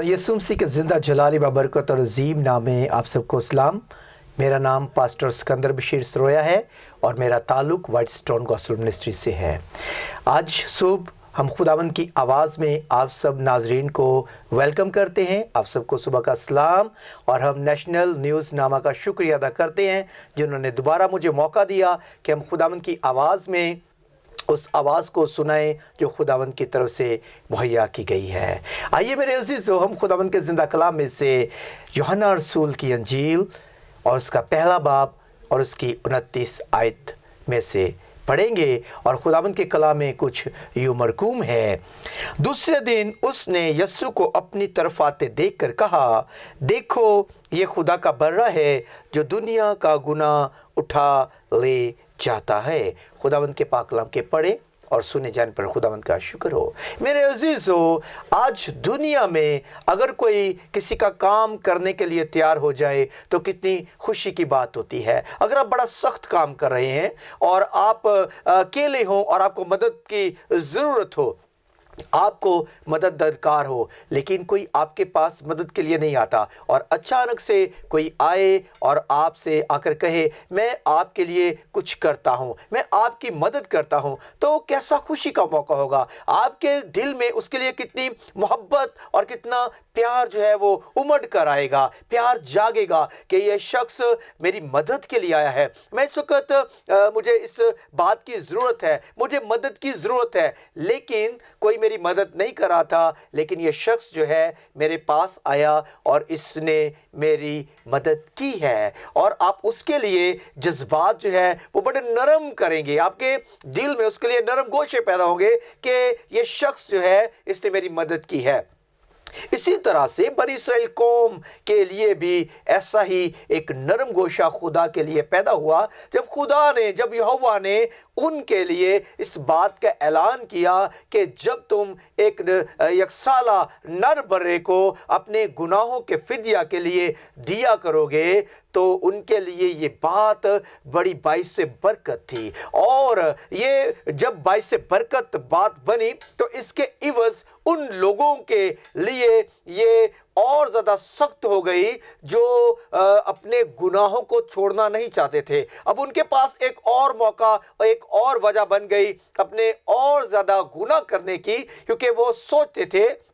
यीशु मसीह के ज़िंदा जलाली बाबरकत और अजीम नाम में आप सबको सलाम। मेरा नाम पास्टर सिकंदर बशीर सरोया है और मेरा ताल्लुक वाइट स्टोन गॉस्पेल मिनिस्ट्री से है। आज सुबह हम खुदावंद की आवाज़ में आप सब नाजरीन को वेलकम करते हैं। आप सबको सुबह का सलाम। और हम नेशनल न्यूज़ नामा का शुक्रिया अदा करते हैं जिन्होंने दोबारा मुझे मौका दिया कि हम खुदावंद की आवाज़ में उस आवाज़ को सुनाएं जो खुदावंद की तरफ से मुहैया की गई है। आइए मेरे अज़ीज़ों, हम खुदावंद के ज़िंदा कलाम में से यूहन्ना रसूल की अंजील और उसका पहला बाब और उसकी 29 आयत में से पढ़ेंगे। और खुदावंद के कलाम में कुछ यूं मरकूम है। दूसरे दिन उसने यस्सु को अपनी तरफ आते देखकर कहा, देखो ये खुदा का बर्रा है जो दुनिया का गुनाह उठा ले जाता है। खुदावंद के पाक कलाम के पढ़े और सुने जाने पर खुदावंद का शुक्र हो। मेरे अजीज़ों, आज दुनिया में अगर कोई किसी का काम करने के लिए तैयार हो जाए तो कितनी खुशी की बात होती है। अगर आप बड़ा सख्त काम कर रहे हैं और आप अकेले हों और आपको मदद की ज़रूरत हो, आपको मदद दरकार हो, लेकिन कोई आपके पास मदद के लिए नहीं आता और अचानक से कोई आए और आपसे आकर कहे मैं आपके लिए कुछ करता हूँ, मैं आपकी मदद करता हूँ, तो कैसा खुशी का मौका होगा। आपके दिल में उसके लिए कितनी मोहब्बत और कितना प्यार जो है वो उमड़ कर आएगा, प्यार जागेगा कि ये शख्स मेरी मदद के लिए आया है। मैं इस वक्त मुझे इस बात की ज़रूरत है, मुझे मदद की ज़रूरत है, लेकिन कोई मेरी मदद नहीं कर रहा था, लेकिन ये शख्स जो है मेरे पास आया और इसने मेरी मदद की है। और आप उसके लिए जज्बात जो है वो बड़े नरम करेंगे, आपके दिल में उसके लिए नरम गोशे पैदा होंगे कि ये शख्स जो है इसने मेरी मदद की है। इसी तरह से बनी इस्राएल कौम के लिए भी ऐसा ही एक नरम गोशा खुदा के लिए पैदा हुआ जब यहोवा ने उनके लिए इस बात का ऐलान किया कि जब तुम एक यकसाला नर बर्रे को अपने गुनाहों के फिदिया के लिए दिया करोगे, तो उनके लिए ये बात बड़ी बाइस से बरकत थी। और ये जब बाइस से बरकत बात बनी तो इसके इवज़ उन लोगों के लिए ये और ज़्यादा सख्त हो गई जो अपने गुनाहों को छोड़ना नहीं चाहते थे। अब उनके पास एक और मौका और एक और वजह बन गई अपने और ज़्यादा गुनाह करने की, क्योंकि वो सोचते थे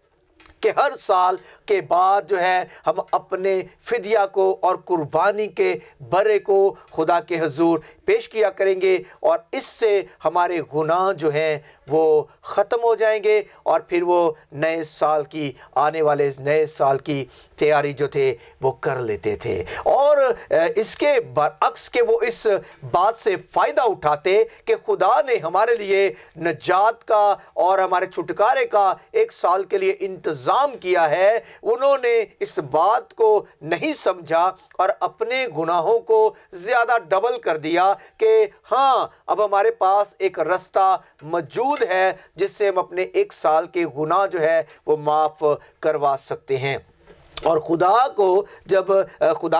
कि हर साल के बाद जो है हम अपने फिदिया को और कुर्बानी के बर्रे को खुदा के हुजूर पेश किया करेंगे और इससे हमारे गुनाह जो हैं वो ख़त्म हो जाएंगे और फिर वो नए साल की आने वाले नए साल की तैयारी जो थे वो कर लेते थे। और इसके बरअक्स के वो इस बात से फ़ायदा उठाते कि खुदा ने हमारे लिए नजात का और हमारे छुटकारे का एक साल के लिए इंतज़ाम किया है। उन्होंने इस बात को नहीं समझा और अपने गुनाहों को ज़्यादा डबल कर दिया कि हाँ, अब हमारे पास एक रास्ता मौजूद है जिससे हम अपने एक साल के गुनाह जो है वो माफ़ करवा सकते हैं। और खुदा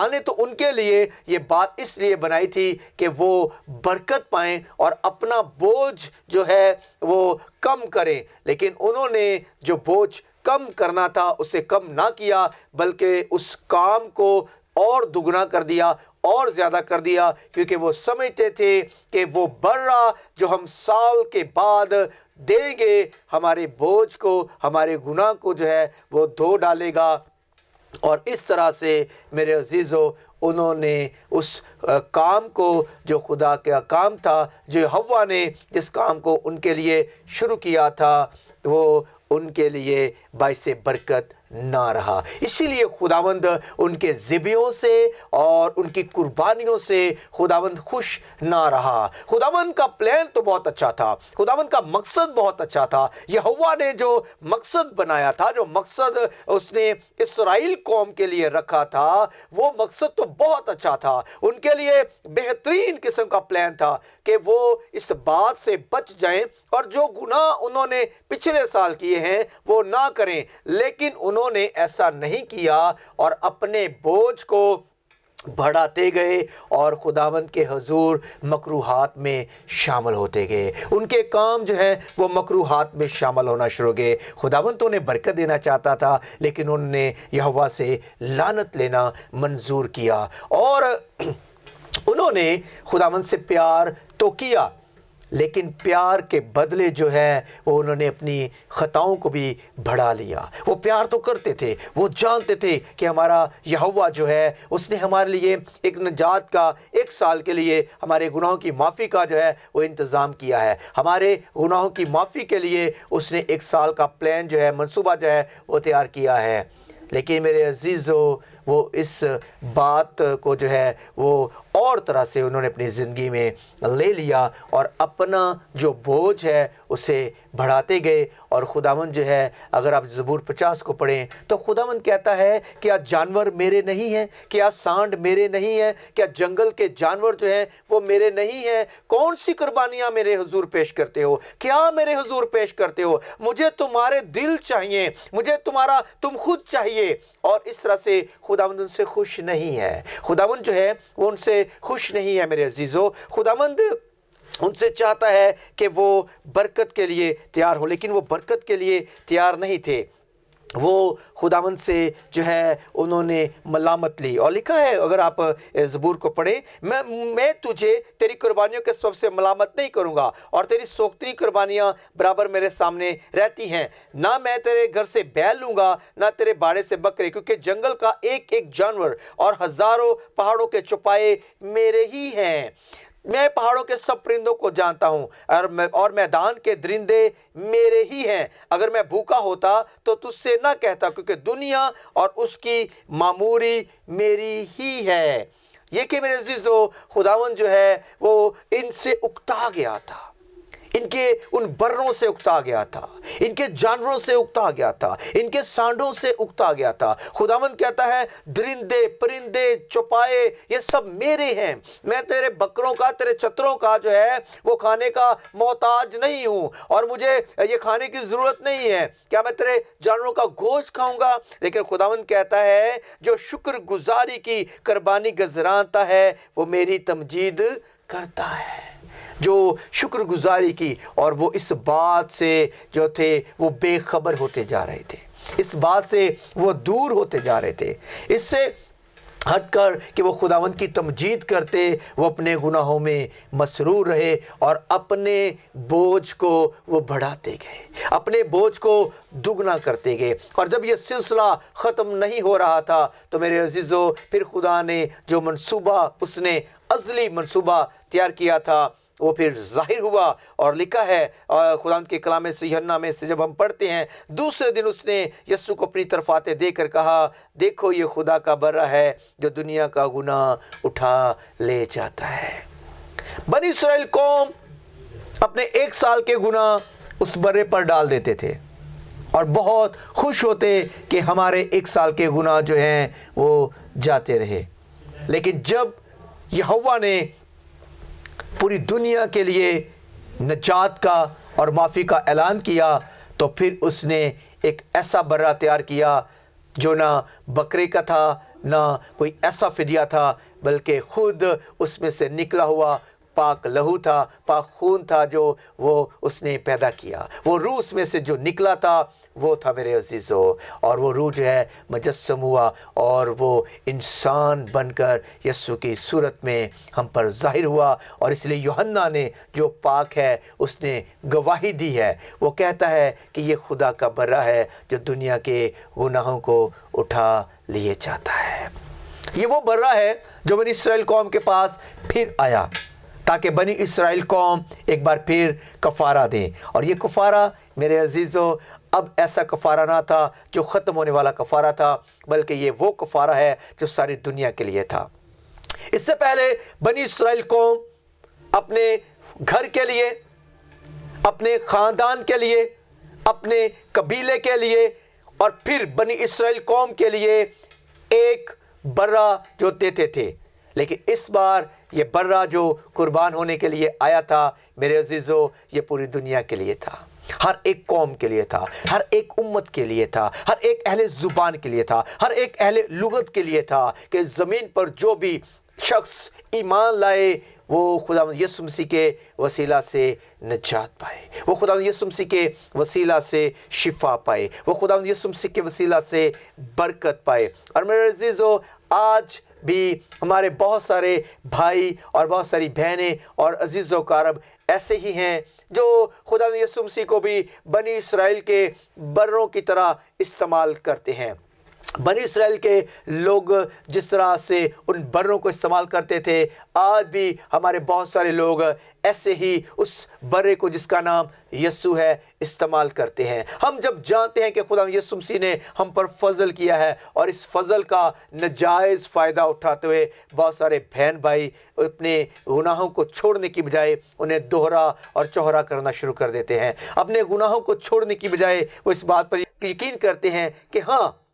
ने तो उनके लिए ये बात इसलिए बनाई थी कि वो बरकत पाएं और अपना बोझ जो है वो कम करें, लेकिन उन्होंने जो बोझ कम करना था उसे कम ना किया, बल्कि उस काम को और दुगना कर दिया और ज़्यादा कर दिया, क्योंकि वो समझते थे कि वो बर्रा जो हम साल के बाद देंगे हमारे बोझ को, हमारे गुनाह को जो है वो धो डालेगा। और इस तरह से मेरे अजीज़ों, उन्होंने उस काम को जो खुदा का काम था, जो हव्वा ने जिस काम को उनके लिए शुरू किया था, वो उनके लिए बाइसे बरकत ना रहा। इसीलिए खुदावंद उनके ज़िबियों से और उनकी कुर्बानियों से खुदावंद खुश ना रहा। खुदावंद का प्लान तो बहुत अच्छा था, खुदावंद का मकसद बहुत अच्छा था। यहोवा ने जो मकसद बनाया था, जो मकसद उसने इस्राएल कौम के लिए रखा था, वो मकसद तो बहुत अच्छा था। उनके लिए बेहतरीन किस्म का प्लान था कि वो इस बात से बच जाएं और जो गुनाह उन्होंने पिछले साल किए हैं वो ना करें, लेकिन उन्होंने ऐसा नहीं किया और अपने बोझ को بڑھاتے گئے اور خداوند کے حضور مکروہات میں شامل ہوتے گئے. ان کے کام جو ہے وہ مکروہات میں شامل ہونا شروع گئے. خداوند تو انہیں برکت دینا چاہتا تھا لیکن انہوں نے یہوہ سے لعنت لینا منظور کیا اور انہوں نے خداوند سے پیار تو کیا لیکن پیار کے بدلے جو ہے وہ انہوں نے اپنی خطاؤں کو بھی بڑھا لیا. وہ پیار تو کرتے تھے, وہ جانتے تھے کہ ہمارا یہوہ جو ہے اس نے ہمارے لیے ایک نجات کا 1 سال کے لیے ہمارے گناہوں کی معافی کا جو ہے وہ انتظام کیا ہے. ہمارے گناہوں کی معافی کے لیے اس نے 1 سال کا پلان جو ہے, منصوبہ جو ہے وہ تیار کیا ہے. لیکن میرے عزیزو وہ اس بات کو جو ہے وہ اور طرح سے انہوں نے اپنی زندگی میں لے لیا اور اپنا جو بوجھ ہے اسے بڑھاتے گئے. اور خداوند جو ہے, اگر آپ زبور 50 کو پڑھیں تو خداوند کہتا ہے کیا جانور میرے نہیں ہیں, کیا سانڈ میرے نہیں ہیں, کیا جنگل کے جانور جو ہیں وہ میرے نہیں ہیں؟ کون سی قربانیاں میرے حضور پیش کرتے ہو, کیا میرے حضور پیش کرتے ہو؟ مجھے تمہارے دل چاہیے, مجھے تم خود چاہیے. اور اس طرح سے خداوند ان سے خوش نہیں ہے. خداوند جو ہے وہ ان سے خوش نہیں ہے میرے عزیزو. خداوند ان سے چاہتا ہے کہ وہ برکت کے لیے تیار ہو, لیکن وہ برکت کے لیے تیار نہیں تھے. وہ خداوند سے جو ہے انہوں نے ملامت لی اور لکھا ہے, اگر آپ زبور کو پڑھیں, میں تجھے تیری قربانیوں کے سبب سے ملامت نہیں کروں گا اور تیری سوختنی قربانیاں برابر میرے سامنے رہتی ہیں. نہ میں تیرے گھر سے بیل لوں گا نہ تیرے باڑے سے بکرے, کیونکہ جنگل کا ایک ایک جانور اور ہزاروں پہاڑوں کے چوپائے میرے ہی ہیں. میں پہاڑوں کے سب پرندوں کو جانتا ہوں اور میدان کے درندے میرے ہی ہیں. اگر میں بھوکا ہوتا تو تجھ سے نہ کہتا, کیونکہ دنیا اور اس کی معموری میری ہی ہے. یہ کہ میرے عزیزو خداوند جو ہے وہ ان سے اکتا گیا تھا, ان کے ان بروں سے اکتا گیا تھا, ان کے جانوروں سے اکتا گیا تھا, ان کے سانڈوں سے اکتا گیا تھا. خداوند کہتا ہے درندے پرندے چوپائے یہ سب میرے ہیں. میں تیرے بکروں کا, تیرے چتروں کا جو ہے وہ کھانے کا محتاج نہیں ہوں اور مجھے یہ کھانے کی ضرورت نہیں ہے. کیا میں تیرے جانوروں کا گوشت کھاؤں گا؟ لیکن خداوند کہتا ہے جو شکر گزاری کی قربانی گزرانتا ہے وہ میری تمجید کرتا ہے. جو شکر گزاری کی, اور وہ اس بات سے جو تھے وہ بے خبر ہوتے جا رہے تھے, اس بات سے وہ دور ہوتے جا رہے تھے. اس سے ہٹ کر کہ وہ خداوند کی تمجید کرتے, وہ اپنے گناہوں میں مسرور رہے اور اپنے بوجھ کو وہ بڑھاتے گئے, اپنے بوجھ کو دگنا کرتے گئے. اور جب یہ سلسلہ ختم نہیں ہو رہا تھا تو میرے عزیزو پھر خدا نے جو منصوبہ اس نے ازلی منصوبہ تیار کیا تھا وہ پھر ظاہر ہوا. اور لکھا ہے خداوند کے کلام یوحنا میں سے جب ہم پڑھتے ہیں, دوسرے دن اس نے یسوع کو اپنی طرف آتے دیکھ کر کہا, دیکھو یہ خدا کا برہ ہے جو دنیا کا گناہ اٹھا لے جاتا ہے. بنی اسرائیل قوم اپنے 1 سال کے گناہ اس برے پر ڈال دیتے تھے اور بہت خوش ہوتے کہ ہمارے 1 سال کے گناہ جو ہیں وہ جاتے رہے. لیکن جب یہوہ نے پوری دنیا کے لیے نجات کا اور معافی کا اعلان کیا تو پھر اس نے ایک ایسا برہ تیار کیا جو نہ بکرے کا تھا نہ کوئی ایسا فدیہ تھا, بلکہ خود اس میں سے نکلا ہوا پاک لہو تھا, پاک خون تھا جو وہ اس نے پیدا کیا. وہ روح اس میں سے جو نکلا تھا وہ تھا میرے عزیزو, اور وہ روح جو ہے مجسم ہوا اور وہ انسان بن کر یسوع کی صورت میں ہم پر ظاہر ہوا. اور اس لیے یوحنا نے جو پاک ہے اس نے گواہی دی ہے, وہ کہتا ہے کہ یہ خدا کا برہ ہے جو دنیا کے گناہوں کو اٹھا لیے جاتا ہے. یہ وہ برہ ہے جو بنی اسرائیل قوم کے پاس پھر آیا تاکہ بنی اسرائیل قوم ایک بار پھر کفارہ دیں. اور یہ کفارہ میرے عزیزو اب ایسا کفارہ نہ تھا جو ختم ہونے والا کفارہ تھا, بلکہ یہ وہ کفارہ ہے جو ساری دنیا کے لیے تھا. اس سے پہلے بنی اسرائیل قوم اپنے گھر کے لیے, اپنے خاندان کے لیے, اپنے قبیلے کے لیے اور پھر بنی اسرائیل قوم کے لیے ایک برہ جو دیتے تھے. لیکن اس بار یہ برہ جو قربان ہونے کے لیے آیا تھا میرے عزیزو یہ پوری دنیا کے لیے تھا. हर एक कौम के लिए था, हर एक उम्मत के लिए था, हर एक अहले ज़ुबान के लिए था, हर एक अहले लुगत के लिए था कि ज़मीन पर जो भी शख्स ईमान लाए वो खुदावंद यीशु मसीह के वसीला से निजात पाए, वो खुदावंद यीशु मसीह के वसीला से शिफा पाए, वो खुदावंद यीशु मसीह के वसीला से बरकत पाए। और मेरे अज़ीज़ों, आज भी हमारे बहुत सारे भाई और बहुत सारी बहनें और अजीज़ों कारब ऐसे ही हैं जो खुदावंद यीशु मसीह को भी बनी इस्राएल के बर्रों की तरह इस्तेमाल करते हैं। बनी इस्राएल के लोग जिस तरह से उन बर्रों को इस्तेमाल करते थे, आज भी हमारे बहुत सारे लोग ऐसे ही उस बर्रे को जिसका नाम यीशु है इस्तेमाल करते हैं। हम जब जानते हैं कि खुदा यीशु मसीह ने हम पर फजल किया है और इस फजल का नाजायज़ फ़ायदा उठाते हुए बहुत सारे बहन भाई अपने गुनाहों को छोड़ने की बजाय उन्हें दोहरा और चौहरा करना शुरू कर देते हैं। अपने गुनाहों को छोड़ने की बजाय वो इस बात पर यकीन करते हैं कि हाँ,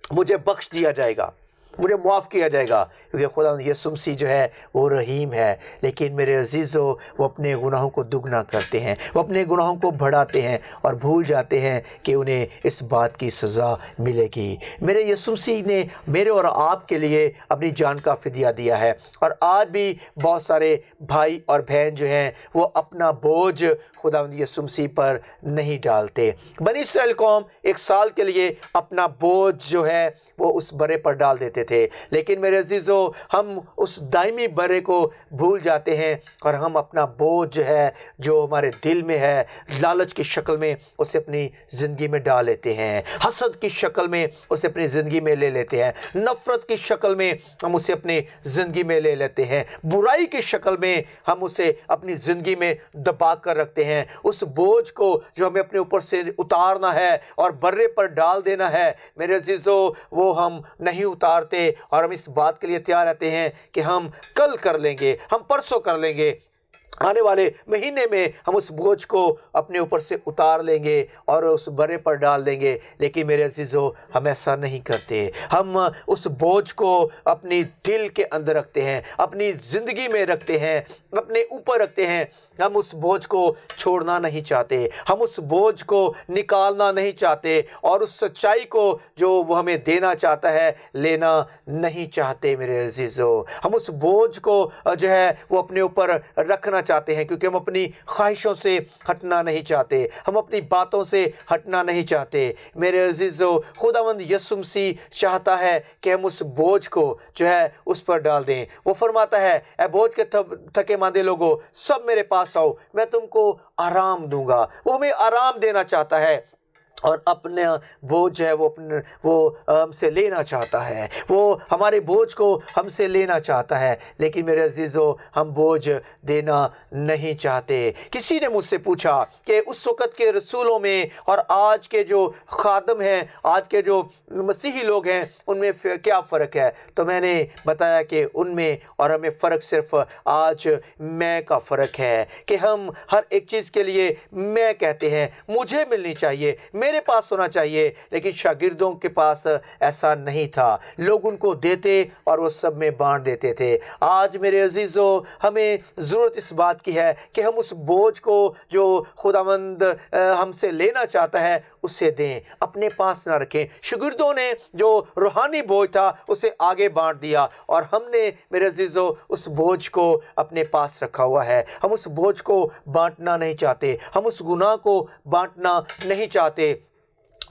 मुझे बख्श दिया जाएगा, मुझे माफ़ किया जाएगा, क्योंकि खुदा यीशु मसीह जो है वो रहीम है। लेकिन मेरे अजीज़ों, वो अपने गुनाहों को दुगना करते हैं, वो अपने गुनाहों को बढ़ाते हैं और भूल जाते हैं कि उन्हें इस बात की सज़ा मिलेगी। मेरे यीशु मसीह ने मेरे और आपके लिए अपनी जान का फ़िदिया दिया है। और आज भी बहुत सारे भाई और बहन जो हैं वो अपना बोझ खुदावंद यीशु मसीह पर नहीं डालते। बनी इस्राएल कौम एक साल के लिए अपना बोझ जो है वो उस बर्रे पर डाल देते थे, लेकिन मेरे अजीज़ों, हम उस दायमी बर्रे को भूल जाते हैं और हम अपना बोझ है जो हमारे दिल में है, लालच की शक्ल में उसे अपनी ज़िंदगी में डाल लेते हैं, हसद की शक्ल में उसे अपनी ज़िंदगी में ले लेते हैं, नफ़रत की शक्ल में हम उसे अपनी ज़िंदगी में ले लेते हैं, बुराई की शक्ल में हम उसे अपनी ज़िंदगी में दबा कर रखते हैं। उस बोझ को जो हमें अपने ऊपर से उतारना है और बर्रे पर डाल देना है, मेरे अजीज़ों, वो हम नहीं उतारते और हम इस बात के लिए तैयार रहते हैं कि हम कल कर लेंगे, हम परसों कर लेंगे, आने वाले महीने में हम उस बोझ को अपने ऊपर से उतार लेंगे और उस बर्रे पर डाल देंगे। लेकिन मेरे अजीज़ों, हम ऐसा नहीं करते। हम उस बोझ को अपनी दिल के अंदर रखते हैं, अपनी ज़िंदगी में रखते हैं, अपने ऊपर रखते हैं। हम उस बोझ को छोड़ना नहीं चाहते, हम उस बोझ को निकालना नहीं चाहते और उस सच्चाई को जो वो हमें देना चाहता है लेना नहीं चाहते। मेरे अजीज़ों, हम उस बोझ को जो है वो अपने ऊपर रखना चाहते हैं, क्योंकि हम अपनी ख्वाहिशों से हटना नहीं चाहते, हम अपनी बातों से हटना नहीं चाहते। मेरे अजीज़ों, खुदावंद यीशु मसीह चाहता है कि हम उस बोझ को जो है उस पर डाल दें। वो फरमाता है, ऐ बोझ के थके मांदे लोगों, सब मेरे पास आओ, मैं तुमको आराम दूंगा। वो हमें आराम देना चाहता है और अपने बोझ है वो हमसे लेना चाहता है, वो हमारे बोझ को हमसे लेना चाहता है। लेकिन मेरे अजीज़ों, हम बोझ देना नहीं चाहते। किसी ने मुझसे पूछा कि उस वक़्त के रसूलों में और आज के जो खादम हैं, आज के जो मसीही लोग हैं, उनमें क्या फ़र्क है? तो मैंने बताया कि उनमें और हमें फ़र्क सिर्फ आज मैं का फ़र्क है कि हम हर एक चीज़ के लिए मैं कहते हैं, मुझे मिलनी चाहिए, मेरे पास होना चाहिए। लेकिन शागिर्दों के पास ऐसा नहीं था, लोग उनको देते और वो सब में बांट देते थे। आज मेरे अजीज़ों, हमें ज़रूरत इस बात की है कि हम उस बोझ को जो खुदावंद हमसे लेना चाहता है उसे दें, अपने पास ना रखें। शागिर्दों ने जो रूहानी बोझ था उसे आगे बांट दिया और हमने मेरे अजीज़ों उस बोझ को अपने पास रखा हुआ है। हम उस बोझ को बांटना नहीं चाहते, हम उस गुनाह को बांटना नहीं चाहते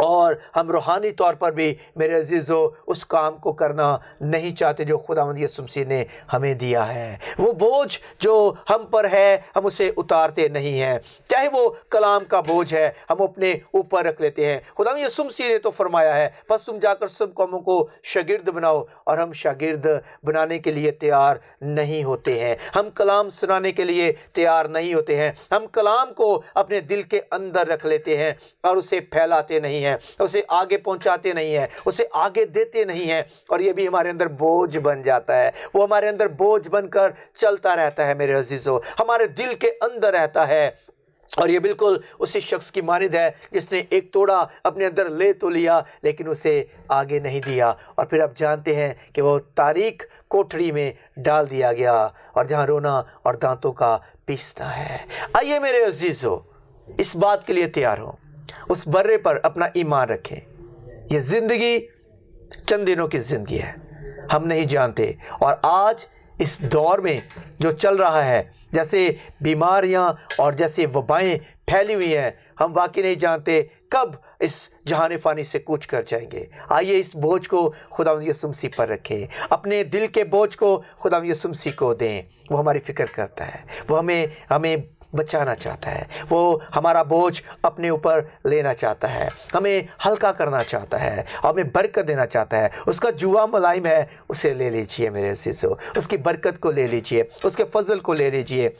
और हम रूहानी तौर पर भी मेरे अजीज़ों उस काम को करना नहीं चाहते जो खुदावंद यीशु मसीह ने हमें दिया है। वो बोझ जो हम पर है हम उसे उतारते नहीं हैं, चाहे वो कलाम का बोझ है हम अपने ऊपर रख लेते हैं। खुदावंद यीशु मसीह ने तो फरमाया है, बस तुम जाकर सब कौमों को शागिर्द बनाओ, और हम शागिर्द बनाने के लिए तैयार नहीं होते हैं, हम कलाम सुनाने के लिए तैयार नहीं होते हैं। हम कलाम को अपने दिल के अंदर रख लेते हैं और उसे फैलाते नहीं हैं, उसे आगे पहुंचाते नहीं हैं, उसे आगे देते नहीं हैं, और ये भी हमारे अंदर बोझ बन जाता है। वो हमारे अंदर बोझ बनकर चलता रहता है मेरे अजीज़ों, हमारे दिल के अंदर रहता है। और ये बिल्कुल उसी शख्स की मानिद है जिसने एक तोड़ा अपने अंदर ले तो लिया लेकिन उसे आगे नहीं दिया, और फिर आप जानते हैं कि वो तारीक कोठरी में डाल दिया गया और जहाँ रोना और दांतों का पीसना है। आइए मेरे अजीज़ों, इस बात के लिए तैयार हों, उस बर्रे पर अपना ईमान रखें। ये ज़िंदगी चंद दिनों की ज़िंदगी है, हम नहीं जानते। और आज इस दौर में जो चल रहा है, जैसे बीमारियां और जैसे वबाएं फैली हुई हैं, हम वाकई नहीं जानते कब इस जहान फ़ानी से कूच कर जाएंगे। आइए इस बोझ को खुदावंद यीशु मसीह पर रखें, अपने दिल के बोझ को खुदावंद यीशु मसीह को दें। वो हमारी फ़िक्र करता है, वो हमें बचाना चाहता है, वो हमारा बोझ अपने ऊपर लेना चाहता है, हमें हल्का करना चाहता है, हमें बरकत देना चाहता है। उसका जुआ मुलायम है, उसे ले लीजिए मेरे अज़ीज़ों, उसकी बरकत को ले लीजिए, उसके फजल को ले लीजिए,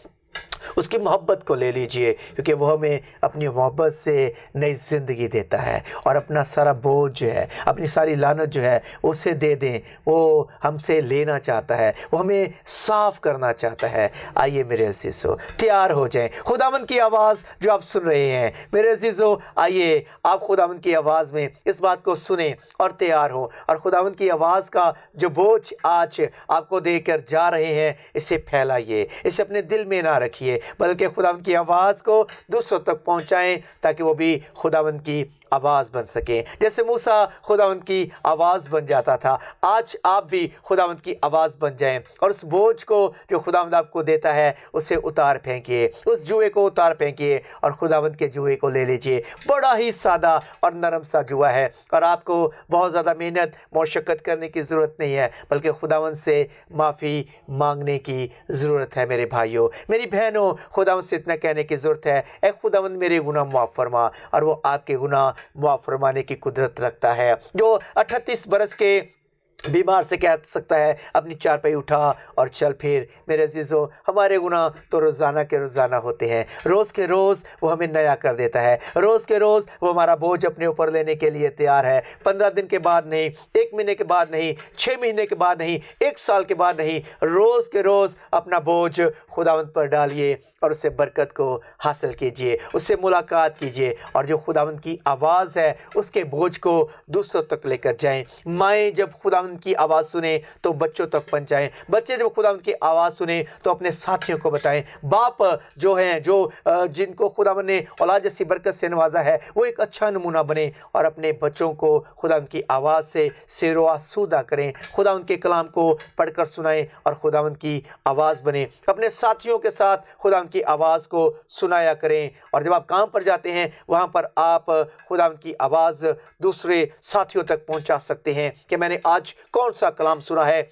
उसकी मोहब्बत को ले लीजिए, क्योंकि वो हमें अपनी मोहब्बत से नई ज़िंदगी देता है। और अपना सारा बोझ जो है, अपनी सारी लानत जो है उसे दे दें। वो हमसे लेना चाहता है, वो हमें साफ़ करना चाहता है। आइए मेरे अज़ीज़ों, तैयार हो जाएं। खुदावंद की आवाज़ जो आप सुन रहे हैं मेरे अज़ीज़ों, आइए आप खुदावंद की आवाज़ में इस बात को सुने और तैयार हो। और खुदावंद की आवाज़ का जो बोझ आज आपको देकर जा रहे हैं, इसे फैलाइए, इसे अपने दिल में ना रखिए, बल्कि खुदावंद की आवाज़ को दूसरों तक पहुंचाएं, ताकि वो भी खुदावंद की आवाज़ बन सके। जैसे मूसा खुदावंद की आवाज़ बन जाता था, आज आप भी खुदावंद की आवाज़ बन जाएं और उस बोझ को जो खुदावंद आपको देता है उसे उतार फेंकिए, उस जुए को उतार फेंकिए और खुदावंद के जुए को ले लीजिए। बड़ा ही सादा और नरम सा जुआ है और आपको बहुत ज़्यादा मेहनत मशक्क़त करने की ज़रूरत नहीं है, बल्कि खुदावंद से माफ़ी मांगने की ज़रूरत है। मेरे भाइयों मेरी बहनों, खुदावंद से इतना कहने की ज़रूरत है, ऐ खुदावंद मेरे गुनाह माफ़ फरमा। और वो आपके गुनाह माफ़ फरमाने की कुदरत रखता है। जो 38 बरस के बीमार से कह सकता है अपनी चारपाई उठा और चल फिर। मेरे अज़ीज़ों, हमारे गुनाह तो रोज़ाना के रोज़ाना होते हैं, रोज़ के रोज़ वो हमें नया कर देता है, रोज़ के रोज़ वो हमारा बोझ अपने ऊपर लेने के लिए तैयार है। 15 दिन के बाद नहीं, 1 महीने के बाद नहीं, 6 महीने के बाद नहीं, 1 साल के बाद नहीं, रोज़ के रोज़ अपना बोझ खुदावंद पर डालिए और उससे बरकत को हासिल कीजिए, उससे मुलाकात कीजिए और जो खुदावंद की आवाज़ है उसके बोझ को दूसरों तक लेकर जाएं। माएँ जब खुदावंद की आवाज़ सुने तो बच्चों तक पहुंचाएं, बच्चे जब खुदावंद की आवाज़ सुने तो अपने साथियों को बताएं। बाप जो हैं, जो जिनको खुदावंद ने औलाद जैसी बरकत से नवाजा है, वो एक अच्छा नमूना बने और अपने बच्चों को खुदावंद की आवाज़ से सेरो आसूदा करें, खुदावंद के कलाम को पढ़कर सुनाएं और खुदावंद की आवाज़ बने। अपने साथियों के साथ खुदावंद की आवाज़ को सुनाया करें और जब आप काम पर जाते हैं वहाँ पर आप खुदावंद की आवाज़ दूसरे साथियों तक पहुँचा सकते हैं कि मैंने आज कौन सा कलाम सुना है,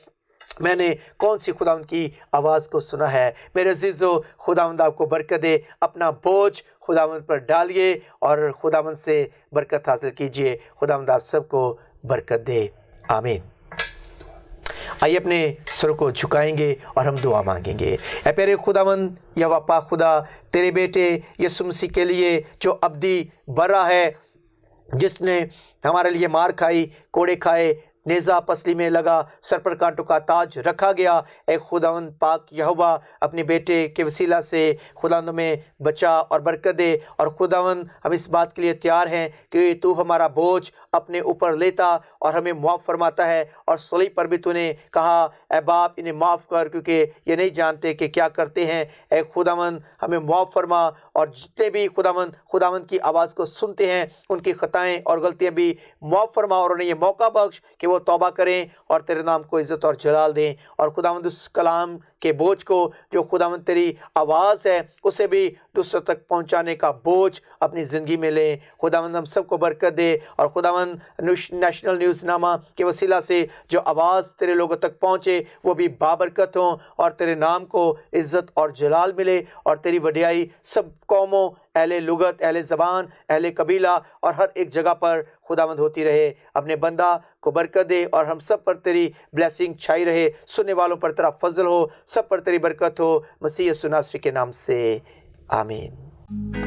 मैंने कौन सी खुदावंद की आवाज़ को सुना है। मेरे अज़ीज़ों, खुदावंद आपको बरकत दे। अपना बोझ खुदावंद पर डालिए और खुदावंद से बरकत हासिल कीजिए। खुदावंद आप सबको बरकत दे। आमीन। आइए अपने सर को झुकाएंगे और हम दुआ मांगेंगे। ऐ प्यारे खुदावंद यहोवा पाक खुदा, तेरे बेटे यीशु मसीह के लिए जो अब्दी बर्रा है, जिसने हमारे लिए मार खाई, कोड़े खाए, नेज़ा पसली में लगा, सर पर कांटों का ताज रखा गया, ए खुदावंद पाक यहोवा अपने बेटे के वसीला से खुदावंद में बचा और बरकत दे। और खुदावंद हम इस बात के लिए तैयार हैं कि तू हमारा बोझ अपने ऊपर लेता और हमें माफ़ फरमाता है। और सलीब पर भी तूने कहा, ए बाप इन्हें माफ़ कर, क्योंकि ये नहीं जानते कि क्या करते हैं। ए खुदावंद हमें माफ़ फरमा और जितने भी खुदावंद की आवाज़ को सुनते हैं उनकी खताएं और गलतियां भी माफ़ फरमा और उन्हें ये मौका बख्श कि वो तौबा करें और तेरे नाम को इज़्ज़त और जलाल दें। और खुदावंद उस कलाम के बोझ को जो खुदावंद तेरी आवाज़ है उसे भी दूसरों तक पहुंचाने का बोझ अपनी ज़िंदगी में लें। खुदावंद हम सबको बरकत दे और खुदावंद नेशनल न्यूज़ नामा के वसीला से जो आवाज़ तेरे लोगों तक पहुँचे वो भी बाबरकत हों और तेरे नाम को इज़्ज़त और जलाल मिले और तेरी वडियाई सब कौमों, अहले लुगत, अहले ज़बान, अहले कबीला और हर एक जगह पर खुदावंद होती रहे। अपने बंदा को बरकत दे और हम सब पर तेरी ब्लेसिंग छाई रहे। सुनने वालों पर तेरा फजल हो, सब पर तेरी बरकत हो। मसीह यीशु नासरी के नाम से आमीन।